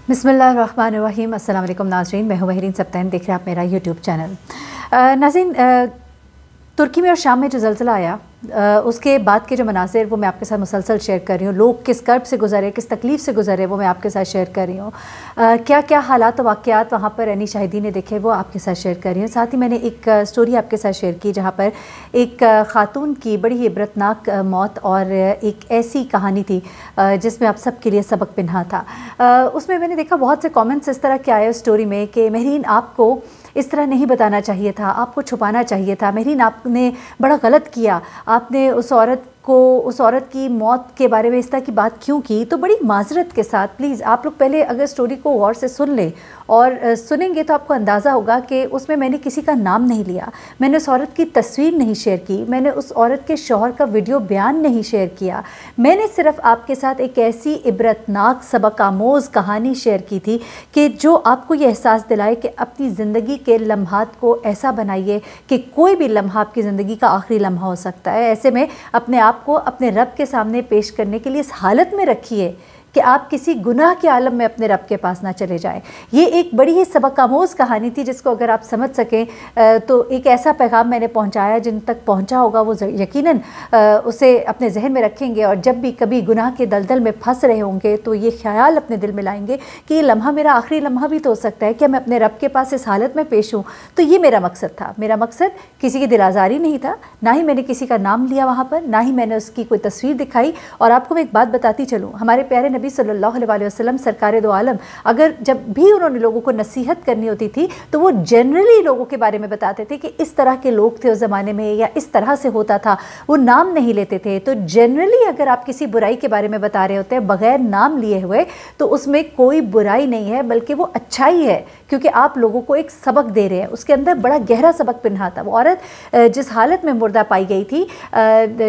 बिस्मिल्लाहिर्रहमानिर्रहीम। अस्सलाम वालेकुम नाज़रीन, मैं हूँ महरीन सब्तैन, देख रहे हैं आप मेरा यूट्यूब चैनल। नाज़रीन, तुर्की में और शाम में जो ज़लज़ला आया उसके बाद के जो मनाज़िर वो मैं आपके साथ मुसलसल शेयर कर रही हूँ। लोग किस कर्ब से गुज़रे, किस तकलीफ़ से गुज़रे, वो मैं आपके साथ शेयर कर रही हूँ। क्या क्या हालात और वाक़यात वहाँ पर रनी शाहिदी ने देखे, वो आपके साथ शेयर कर रही हूँ। साथ ही मैंने एक स्टोरी आपके साथ शेयर की जहाँ पर एक ख़ातून की बड़ी ही इबरतनाक मौत और एक ऐसी कहानी थी जिसमें आप सब के लिए सबक पिन्हा था। उसमें मैंने देखा बहुत से कमेंट्स इस तरह के आए उस स्टोरी में कि महरीन आपको इस तरह नहीं बताना चाहिए था, आपको छुपाना चाहिए था, महरीन आपने बड़ा गलत किया, आपने उस औरत की मौत के बारे में इस तरह की बात क्यों की। तो बड़ी माजरत के साथ प्लीज़ आप लोग पहले अगर स्टोरी को गौर से सुन लें और सुनेंगे तो आपको अंदाज़ा होगा कि उसमें मैंने किसी का नाम नहीं लिया, मैंने उस औरत की तस्वीर नहीं शेयर की, मैंने उस औरत के शौहर का वीडियो बयान नहीं शेयर किया। मैंने सिर्फ आपके साथ एक ऐसी इबरतनाक सबक आमोज़ कहानी शेयर की थी कि जो आपको ये एहसास दिलाए कि अपनी ज़िंदगी के लम्हात को ऐसा बनाइए कि कोई भी लम्हा आपकी ज़िंदगी का आखिरी लम्हा हो सकता है। ऐसे में अपने आप को अपने रब के सामने पेश करने के लिए इस हालत में रखिए कि आप किसी गुनाह के आलम में अपने रब के पास ना चले जाएं। ये एक बड़ी ही सबक आमोज़ कहानी थी जिसको अगर आप समझ सकें तो एक ऐसा पैगाम मैंने पहुंचाया, जिन तक पहुंचा होगा वो यकीनन उसे अपने जहन में रखेंगे और जब भी कभी गुनाह के दलदल में फंस रहे होंगे तो ये ख्याल अपने दिल में लाएंगे कि ये लम्हा मेरा आखिरी लम्हा भी तो हो सकता है कि मैं अपने रब के पास इस हालत में पेश हूँ। तो ये मेरा मकसद था। मेरा मकसद किसी की दिल आज़ारी नहीं था, ना ही मैंने किसी का नाम लिया वहाँ पर, ना ही मैंने उसकी कोई तस्वीर दिखाई। और आपको मैं एक बात बताती चलूँ, हमारे प्यारे नबी सल्लल्लाहु अलैहि वसल्लम सरकारे दो आलम अगर जब भी उन्होंने लोगों को नसीहत करनी होती थी तो वो जनरली लोगों के बारे में बताते थे कि इस तरह के लोग थे उस ज़माने में या इस तरह से होता था, वो नाम नहीं लेते थे। तो जनरली अगर आप किसी बुराई के बारे में बता रहे होते हैं बग़ैर नाम लिए हुए तो उसमें कोई बुराई नहीं है, बल्कि वो अच्छाई है, क्योंकि आप लोगों को एक सबक दे रहे हैं। उसके अंदर बड़ा गहरा सबक पिन्हा था। वो औरत जिस हालत में मुर्दा पाई गई थी,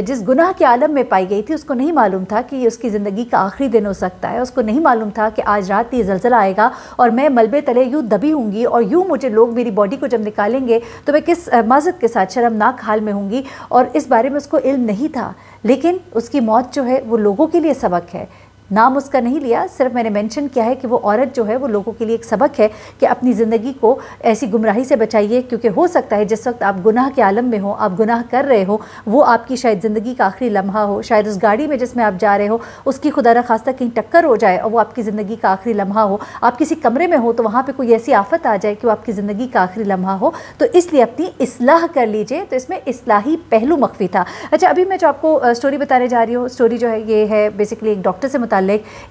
जिस गुनाह के आलम में पाई गई थी, उसको नहीं मालूम था कि ये उसकी ज़िंदगी का आखिरी दिन हो सकता है। उसको नहीं मालूम था कि आज रात ये ज़लज़ला आएगा और मैं मलबे तले यूँ दबी होंगी और यूँ मुझे लोग मेरी बॉडी को जब निकालेंगे तो मैं किस माज़रत के साथ शर्मनाक हाल में होंगी, और इस बारे में उसको इल्म नहीं था। लेकिन उसकी मौत जो है वो लोगों के लिए सबक है। नाम उसका नहीं लिया, सिर्फ मैंने मेंशन किया है कि वो औरत जो है वो लोगों के लिए एक सबक है कि अपनी ज़िंदगी को ऐसी गुमराही से बचाइए, क्योंकि हो सकता है जिस वक्त आप गुनाह के आलम में हो, आप गुनाह कर रहे हो, वो आपकी शायद ज़िंदगी का आखिरी लम्हा हो। शायद उस गाड़ी में जिसमें आप जा रहे हो उसकी खुदा न खास्ता कहीं टक्कर हो जाए और वो आपकी ज़िंदगी का आखिरी लम्हा हो। आप किसी कमरे में हो तो वहाँ पर कोई ऐसी आफत आ जाए कि वो आपकी ज़िंदगी का आखिरी लम्हा हो। तो इसलिए अपनी इस्लाह कर लीजिए। तो इसमें इस्लाही पहलू मख्फी था। अच्छा, अभी मैं जो आपको स्टोरी बताने जा रही हूँ, स्टोरी जो है ये है बेसिकली एक डॉक्टर से मुताल्लिक।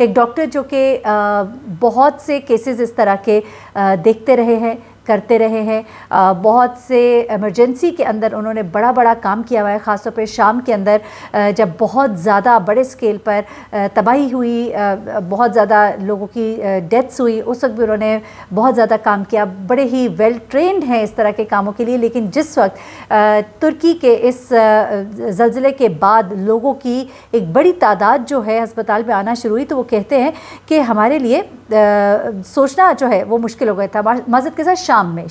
एक डॉक्टर जो कि बहुत से केसेस इस तरह के देखते रहे हैं, करते रहे हैं। बहुत से इमरजेंसी के अंदर उन्होंने बड़ा बड़ा काम किया हुआ है, ख़ासतौर पे शाम के अंदर जब बहुत ज़्यादा बड़े स्केल पर तबाही हुई, बहुत ज़्यादा लोगों की डेथ्स हुई, उस वक्त भी उन्होंने बहुत ज़्यादा काम किया। बड़े ही वेल ट्रेंड हैं इस तरह के कामों के लिए। लेकिन जिस वक्त तुर्की के इस ज़लज़ले के बाद लोगों की एक बड़ी तादाद जो है अस्पताल में आना शुरू हुई, तो वो कहते हैं कि हमारे लिए सोचना जो है वो मुश्किल हो गया था। माज़रत के साथ शाम में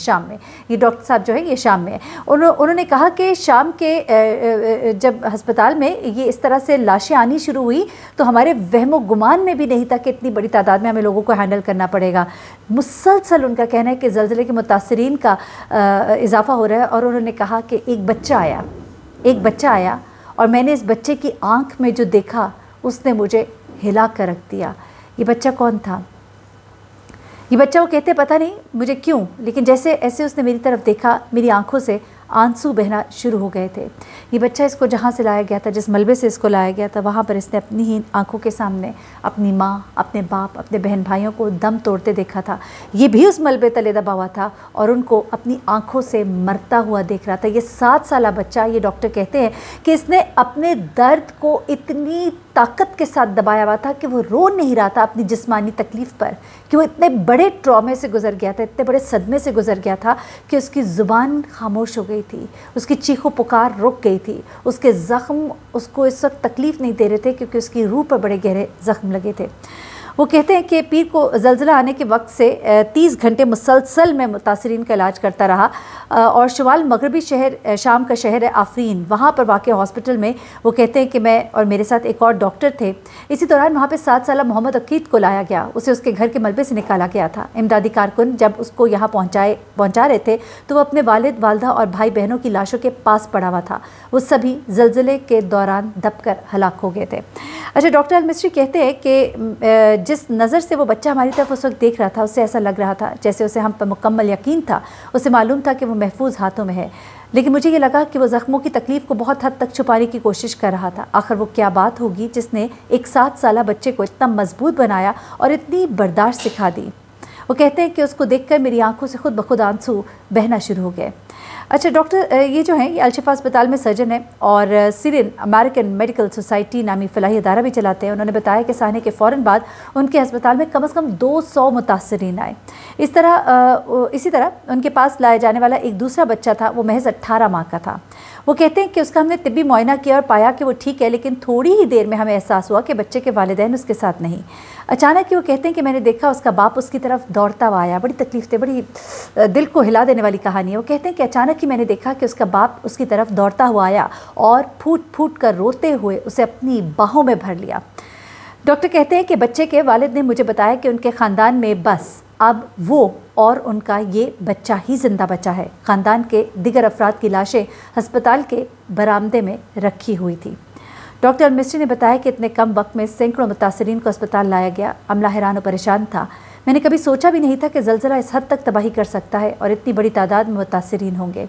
ये डॉक्टर साहब जो है ये शाम में उन्होंने कहा कि शाम के जब अस्पताल में ये इस तरह से लाशें आनी शुरू हुई तो हमारे वहमो गुमान में भी नहीं था कि इतनी बड़ी तादाद में हमें लोगों को हैंडल करना पड़ेगा। मुसलसल उनका कहना है कि ज़लज़ले के मुतासरीन का इजाफा हो रहा है। और उन्होंने कहा कि एक बच्चा आया और मैंने इस बच्चे की आँख में जो देखा उसने मुझे हिला कर रख दिया। ये बच्चा कौन था? ये बच्चा, वो कहते पता नहीं मुझे क्यों, लेकिन जैसे ऐसे उसने मेरी तरफ देखा, मेरी आंखों से आंसू बहना शुरू हो गए थे। ये बच्चा, इसको जहाँ से लाया गया था, जिस मलबे से इसको लाया गया था, वहाँ पर इसने अपनी ही आंखों के सामने अपनी माँ, अपने बाप, अपने बहन भाइयों को दम तोड़ते देखा था। ये भी उस मलबे तले दबा हुआ था और उनको अपनी आंखों से मरता हुआ देख रहा था। ये 7 साल बच्चा, ये डॉक्टर कहते हैं कि इसने अपने दर्द को इतनी ताकत के साथ दबाया हुआ था कि वो रो नहीं रहा था अपनी जिस्मानी तकलीफ़ पर, कि वो इतने बड़े ट्रॉमे से गुज़र गया था, इतने बड़े सदमे से गुज़र गया था कि उसकी ज़ुबान खामोश हो गई थी, उसकी चीखो पुकार रुक गई थी, उसके ज़ख्म उसको इस वक्त तकलीफ़ नहीं दे रहे थे क्योंकि उसकी रूह पर बड़े गहरे ज़ख्म लगे थे। वो कहते हैं कि पीर को ज़लज़ला आने के वक्त से 30 घंटे मुसलसल में मुतासरीन का इलाज करता रहा और शुमाल मगरबी शहर शाम का शहर है आफरीन, वहाँ पर वाक़ हॉस्पिटल में वो कहते हैं कि मैं और मेरे साथ एक और डॉक्टर थे। इसी दौरान वहाँ पे 7 साला मोहम्मद अकीद को लाया गया, उसे उसके घर के मलबे से निकाला गया था। इमदादी कारकुन जब उसको यहाँ पहुँचा रहे थे तो वो अपने वालिद, वालदा और भाई बहनों की लाशों के पास पड़ा हुआ था। वो सभी ज़लज़ले के दौरान दबकर हलाक हो गए थे। अच्छा, डॉक्टर अल मिस्री कहते हैं कि जिस नज़र से वो बच्चा हमारी तरफ उस वक्त देख रहा था, उससे ऐसा लग रहा था जैसे उसे हम पर मुकम्मल यकीन था, उसे मालूम था कि वो महफूज हाथों में है। लेकिन मुझे ये लगा कि वो ज़ख्मों की तकलीफ़ को बहुत हद तक छुपाने की कोशिश कर रहा था। आखिर वो क्या बात होगी जिसने एक 7 साला बच्चे को इतना मजबूत बनाया और इतनी बर्दाश्त सिखा दी। वो कहते हैं कि उसको देखकर मेरी आंखों से खुद ब खुद आंसू बहना शुरू हो गए। अच्छा, डॉक्टर ये जो हैं ये अल-शिफा अस्पताल में सर्जन है और सीरियन अमेरिकन मेडिकल सोसाइटी नामी फलाही अदारा भी चलाते हैं। उन्होंने बताया कि साहने के फ़ौरन बाद उनके अस्पताल में कम से कम 200 मुतासरीन आए। इसी तरह उनके पास लाया जाने वाला एक दूसरा बच्चा था, वो महज 18 माह का था। वो कहते हैं कि उसका हमने तिब्बी मुआयना किया और पाया कि वो ठीक है, लेकिन थोड़ी ही देर में हमें एहसास हुआ कि बच्चे के वालिदैन उसके साथ नहीं। अचानक ही वो कहते हैं कि मैंने देखा उसका बाप उसकी तरफ दौड़ता हुआ आया। बड़ी तकलीफ थी, बड़ी दिल को हिला देने वाली कहानी है। वो कहते हैं कि अचानक ही मैंने देखा कि उसका बाप उसकी तरफ दौड़ता हुआ आया और फूट फूट कर रोते हुए उसे अपनी बाहों में भर लिया। डॉक्टर कहते हैं कि बच्चे के वालिद ने मुझे बताया कि उनके ख़ानदान में बस अब वो और उनका ये बच्चा ही ज़िंदा बचा है। ख़ानदान के दिगर अफराद की लाशें अस्पताल के बरामदे में रखी हुई थी। डॉक्टर अल मिस्री ने बताया कि इतने कम वक्त में सैकड़ों मुतासरीन को अस्पताल लाया गया। अमला हैरान और परेशान था। मैंने कभी सोचा भी नहीं था कि ज़लज़ला इस हद तक तबाही कर सकता है और इतनी बड़ी तादाद में मुतासरीन होंगे।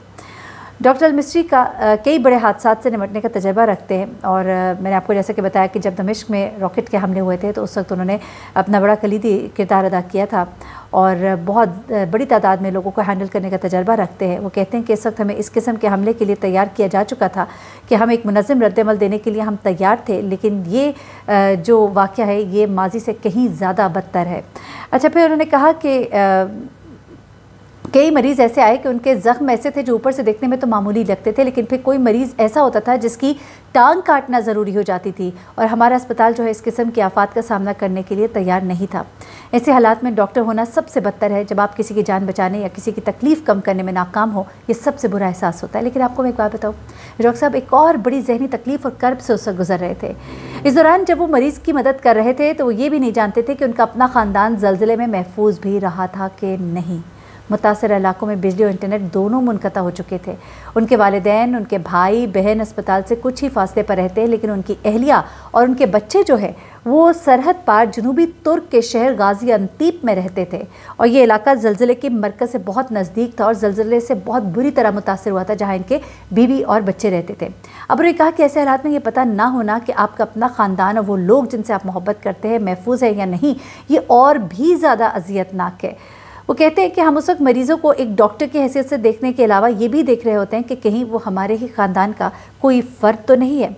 डॉक्टर अल मिस्री का कई बड़े हादसात से निपटने का तजर्बा रखते हैं और मैंने आपको जैसे कि बताया कि जब दमिश्क में रॉकेट के हमले हुए थे तो उस वक्त उन्होंने अपना बड़ा कलीदी किरदार अदा किया था और बहुत बड़ी तादाद में लोगों को हैंडल करने का तजर्बा रखते हैं। वो कहते हैं कि इस वक्त हमें इस किस्म के हमले के लिए तैयार किया जा चुका था कि हम एक मुनज़्ज़म रद्दअमल देने के लिए हम तैयार थे, लेकिन ये जो वाक़या है ये माजी से कहीं ज़्यादा बदतर है। अच्छा, फिर उन्होंने कहा कि कई मरीज़ ऐसे आए कि उनके ज़ख्म ऐसे थे जो ऊपर से देखने में तो मामूली लगते थे, लेकिन फिर कोई मरीज़ ऐसा होता था जिसकी टांग काटना ज़रूरी हो जाती थी और हमारा अस्पताल जो है इस किस्म की आफात का सामना करने के लिए तैयार नहीं था। ऐसे हालात में डॉक्टर होना सबसे बदतर है। जब आप किसी की जान बचाने या किसी की तकलीफ़ कम करने में नाकाम हो, ये सबसे बुरा एहसास होता है। लेकिन आपको मैं एक बात बताऊँ, डॉक्टर साहब एक और बड़ी जहनी तकलीफ़ और कर्ब से उससे गुजर रहे थे। इस दौरान जब वो मरीज़ की मदद कर रहे थे तो वो ये भी नहीं जानते थे कि उनका अपना ख़ानदान ज़लज़ले में महफूज भी रहा था कि नहीं। मुतासर इलाकों में बिजली और इंटरनेट दोनों मुनक़ता हो चुके थे। उनके वालिदैन, उनके भाई बहन अस्पताल से कुछ ही फासले पर रहते हैं, लेकिन उनकी अहलिया और उनके बच्चे जो है वो सरहद पार जनूबी तुर्क के शहर गाज़ियान्तेप में रहते थे और ये इलाका ज़लज़ले के मरकज़ से बहुत नज़दीक था और ज़लज़ले से बहुत बुरी तरह मुतासर हुआ था, जहाँ इनके बीवी और बच्चे रहते थे। अब उन्होंने कहा कि ऐसे हालात में ये पता ना होना कि आपका अपना ख़ानदान और वो लोग जिनसे आप मोहब्बत करते हैं महफूज है या नहीं, ये और भी ज़्यादा अज़ियतनाक है। वो कहते हैं कि हम उस वक्त मरीज़ों को एक डॉक्टर की हैसियत से देखने के अलावा ये भी देख रहे होते हैं कि कहीं वो हमारे ही ख़ानदान का कोई फ़र्द तो नहीं है।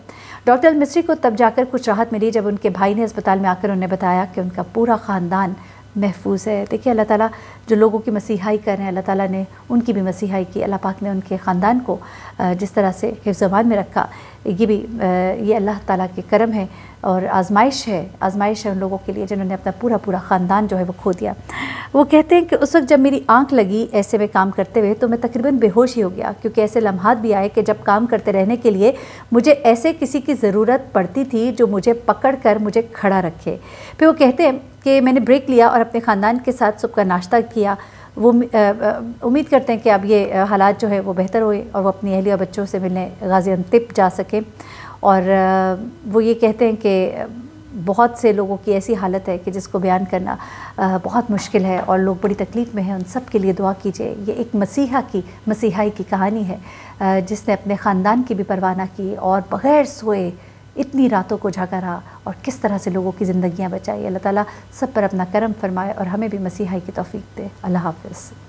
डॉक्टर अल मिस्री को तब जाकर कुछ राहत मिली जब उनके भाई ने अस्पताल में आकर उन्हें बताया कि उनका पूरा ख़ानदान महफूज है। देखिए, अल्लाह ताला जो लोगों की मसीहाई कर रहे हैं, अल्लाह ताला ने उनकी भी मसीहाई की। अल्लाह पाक ने उनके ख़ानदान को जिस तरह से हिफ्ज़-ओ-अमान में रखा, ये अल्लाह ताला के करम है और आजमाइश है उन लोगों के लिए जिन्होंने अपना पूरा ख़ानदान जो है वो खो दिया। वो कहते हैं कि उस वक्त जब मेरी आंख लगी ऐसे में काम करते हुए तो मैं तकरीबन बेहोश ही हो गया, क्योंकि ऐसे लम्हात भी आए कि जब काम करते रहने के लिए मुझे ऐसे किसी की ज़रूरत पड़ती थी जो मुझे पकड़ कर मुझे खड़ा रखे। फिर वो कहते हैं कि मैंने ब्रेक लिया और अपने ख़ानदान के साथ सुबह का नाश्ता किया। वो उम्मीद करते हैं कि अब ये हालात जो है वो बेहतर हुए और वो अपनी अहलिया और बच्चों से मिलने गाज़ियान्तेप जा सकें। और वो ये कहते हैं कि बहुत से लोगों की ऐसी हालत है कि जिसको बयान करना बहुत मुश्किल है और लोग बड़ी तकलीफ़ में हैं। उन सब के लिए दुआ कीजिए। ये एक मसीहाई की कहानी है जिसने अपने ख़ानदान की भी परवाह न की और बग़ैर सोए इतनी रातों को जागा रहा और किस तरह से लोगों की ज़िंदगियाँ बचाई। अल्लाह ताला सब पर अपना करम फरमाए और हमें भी मसीहाई की तौफीक दे। अल्लाह हाफ़िज़।